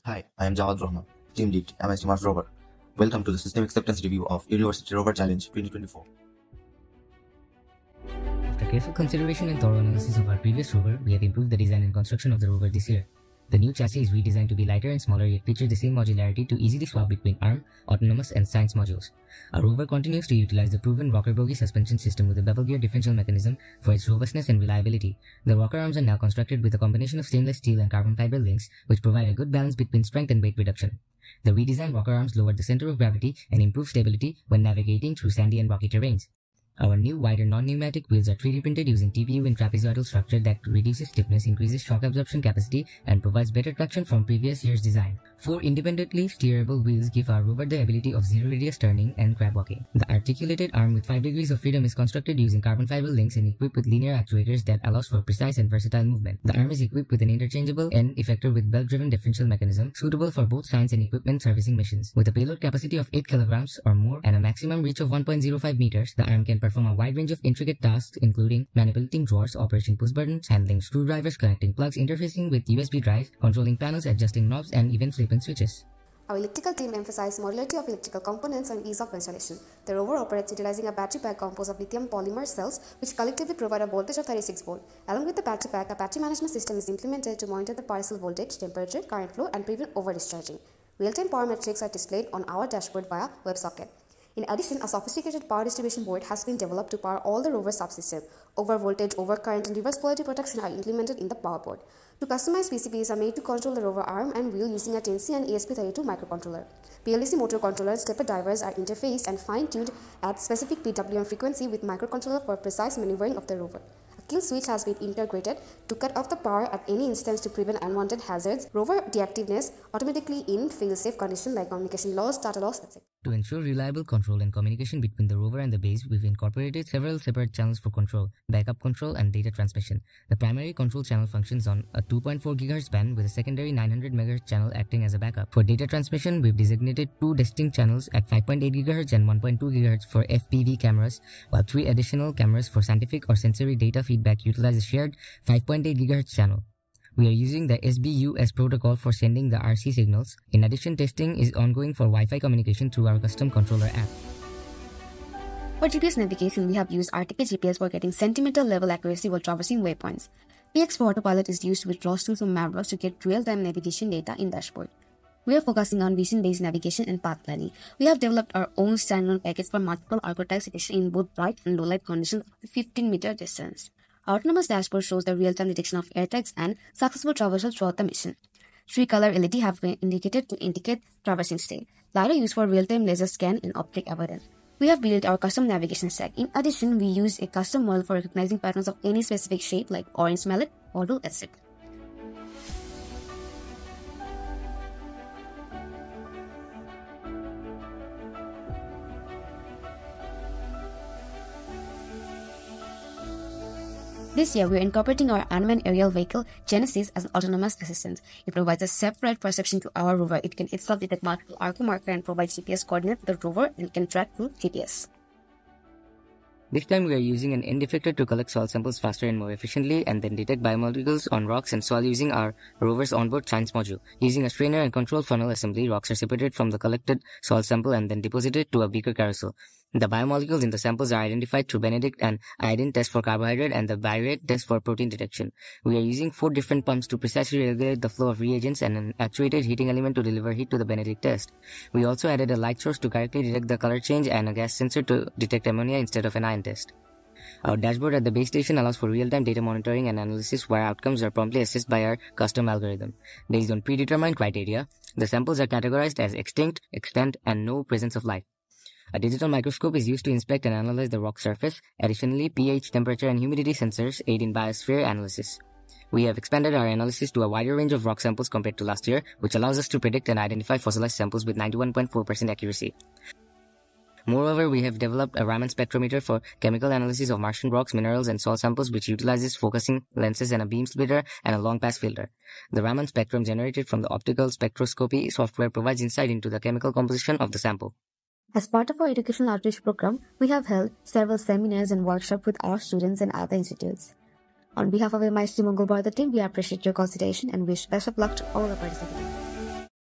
Hi, I am Jawad Rahman, Team Lead, MSC Mars Rover. Welcome to the System Acceptance Review of University Rover Challenge 2024. After careful consideration and thorough analysis of our previous rover, we have improved the design and construction of the rover this year. The new chassis is redesigned to be lighter and smaller, yet features the same modularity to easily swap between ARM, autonomous and science modules. Our rover continues to utilize the proven rocker bogie suspension system with a bevel gear differential mechanism for its robustness and reliability. The rocker arms are now constructed with a combination of stainless steel and carbon fiber links, which provide a good balance between strength and weight reduction. The redesigned rocker arms lower the center of gravity and improve stability when navigating through sandy and rocky terrains. Our new wider non-pneumatic wheels are 3D printed using TPU and trapezoidal structure that reduces stiffness, increases shock absorption capacity, and provides better traction from previous year's design. 4 independently steerable wheels give our rover the ability of zero radius turning and crab walking. The articulated arm with 5 degrees of freedom is constructed using carbon fiber links and equipped with linear actuators that allows for precise and versatile movement. The arm is equipped with an interchangeable end effector with belt-driven differential mechanism suitable for both science and equipment servicing missions. With a payload capacity of 8 kilograms or more and a maximum reach of 1.05 meters, the arm can perform a wide range of intricate tasks including manipulating drawers, operating push buttons, handling screwdrivers, connecting plugs, interfacing with USB drives, controlling panels, adjusting knobs, and even flipping switches. Our electrical team emphasized modularity of electrical components and ease of installation. The rover operates utilizing a battery pack composed of lithium polymer cells which collectively provide a voltage of 36 volts. Along with the battery pack, a battery management system is implemented to monitor the parcel voltage, temperature, current flow, and prevent over-discharging. Real-time power metrics are displayed on our dashboard via WebSocket. In addition, a sophisticated power distribution board has been developed to power all the rover subsystems. Over-voltage, over-current, and reverse polarity protection are implemented in the power board. Two customized PCBs are made to control the rover arm and wheel using a 10C and ESP32 microcontroller. PLC motor controller and stepper drivers are interfaced and fine-tuned at specific PWM frequency with microcontroller for precise maneuvering of the rover. A kill switch has been integrated to cut off the power at any instance to prevent unwanted hazards, rover deactiveness automatically in fail-safe condition like communication loss, data loss, etc. To ensure reliable control and communication between the rover and the base, we've incorporated several separate channels for control, backup control, and data transmission. The primary control channel functions on a 2.4 GHz band with a secondary 900 MHz channel acting as a backup. For data transmission, we've designated 2 distinct channels at 5.8 GHz and 1.2 GHz for FPV cameras, while 3 additional cameras for scientific or sensory data feedback utilize a shared 5.8 GHz channel. We are using the SBUS protocol for sending the RC signals. In addition, testing is ongoing for Wi-Fi communication through our custom controller app. For GPS navigation, we have used RTK GPS for getting centimeter level accuracy while traversing waypoints. PX for autopilot is used with ROS tools or Mavros to get real-time navigation data in dashboard. We are focusing on vision-based navigation and path planning. We have developed our own standalone package for multiple archetype situation in both bright and low light conditions up to 15-meter distance. Our autonomous dashboard shows the real-time detection of air tags and successful traversal throughout the mission. 3-color LED have been indicated to indicate traversing state. LiDAR used for real-time laser scan and optic avoidance. We have built our custom navigation stack. In addition, we use a custom model for recognizing patterns of any specific shape like orange mallet, oval, etc. This year, we are incorporating our unmanned aerial vehicle, Genesis, as an autonomous assistant. It provides a separate perception to our rover. It can itself detect multiple arc marker and provide GPS coordinates to the rover and can track through GPS. This time we are using an end effector to collect soil samples faster and more efficiently and then detect biomolecules on rocks and soil using our rover's onboard science module. Using a strainer and control funnel assembly, rocks are separated from the collected soil sample and then deposited to a beaker carousel. The biomolecules in the samples are identified through Benedict and iodine test for carbohydrate and the birate test for protein detection. We are using 4 different pumps to precisely regulate the flow of reagents and an actuated heating element to deliver heat to the Benedict test. We also added a light source to correctly detect the color change and a gas sensor to detect ammonia instead of an ion test. Our dashboard at the base station allows for real-time data monitoring and analysis where outcomes are promptly assessed by our custom algorithm. Based on predetermined criteria, the samples are categorized as extinct, extant, and no presence of life. A digital microscope is used to inspect and analyze the rock surface. Additionally, pH, temperature, and humidity sensors aid in biosphere analysis. We have expanded our analysis to a wider range of rock samples compared to last year, which allows us to predict and identify fossilized samples with 91.4% accuracy. Moreover, we have developed a Raman spectrometer for chemical analysis of Martian rocks, minerals, and soil samples, which utilizes focusing lenses and a beam splitter and a long-pass filter. The Raman spectrum generated from the optical spectroscopy software provides insight into the chemical composition of the sample. As part of our educational outreach program, we have held several seminars and workshops with our students and other institutes. On behalf of MIC Mongol Barota team, we appreciate your consideration and wish best of luck to all the participants.